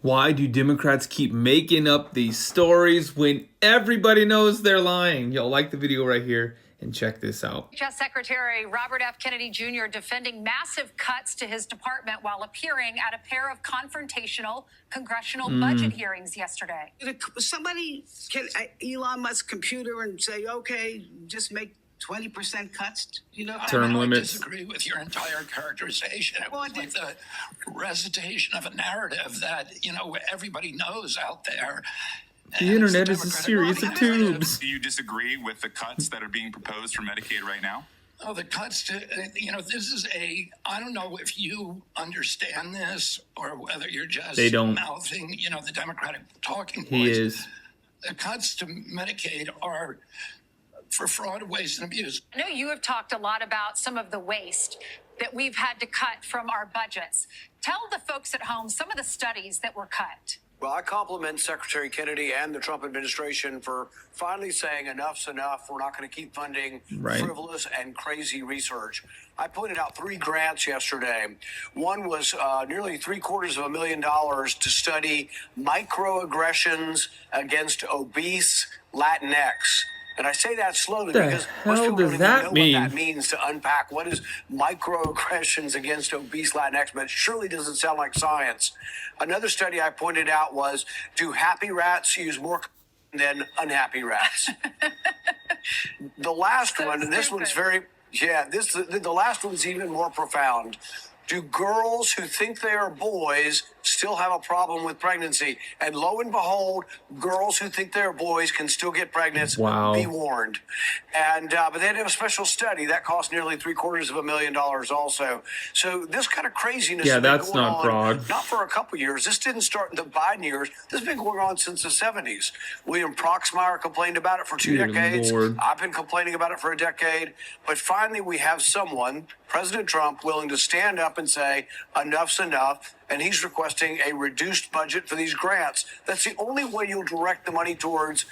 Why do Democrats keep making up these stories when everybody knows they're lying? Y'all like the video right here and check this out. HHS Secretary Robert F. Kennedy Jr. defending massive cuts to his department while appearing at a pair of confrontational congressional budget hearings yesterday. Somebody can Elon Musk's computer and say, okay, just make 20% cuts, term limits. I disagree with your entire characterization. It was like the recitation of a narrative that, everybody knows out there. The internet is a series of tubes. Do you disagree with the cuts that are being proposed for Medicaid right now? Oh, the cuts to, this is I don't know if you understand this or whether you're just mouthing, the Democratic talking points. He is. The cuts to Medicaid are for fraud, waste, and abuse. I know you have talked a lot about some of the waste that we've had to cut from our budgets. Tell the folks at home some of the studies that were cut. Well, I compliment Secretary Kennedy and the Trump administration for finally saying enough's enough. We're not going to keep funding frivolous and crazy research. I pointed out 3 grants yesterday. One was nearly $750,000 to study microaggressions against obese Latinx. And I say that slowly because most people don't even know what that means to unpack. What is microaggressions against obese Latinx? But it surely doesn't sound like science. Another study I pointed out was, do happy rats use more than unhappy rats? The last one, and this one's the last one's even more profound. Do girls who think they are boys still have a problem with pregnancy? And lo and behold, girls who think they're boys can still get pregnant. Wow. Be warned. And but they had a special study that cost nearly $750,000 also. So this kind of craziness has been going on, fraud. not for a couple years. This didn't start in the Biden years. This has been going on since the 70s. William Proxmire complained about it for 2 decades. Lord. I've been complaining about it for a decade. But finally we have someone, President Trump, willing to stand up and say enough's enough, and he's requesting a reduced budget for these grants. That's the only way you'll direct the money towards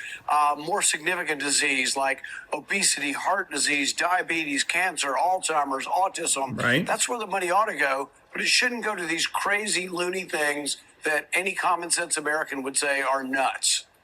more significant disease like obesity, heart disease, diabetes, cancer, Alzheimer's, autism. Right. That's where the money ought to go, but it shouldn't go to these crazy, loony things that any common sense American would say are nuts.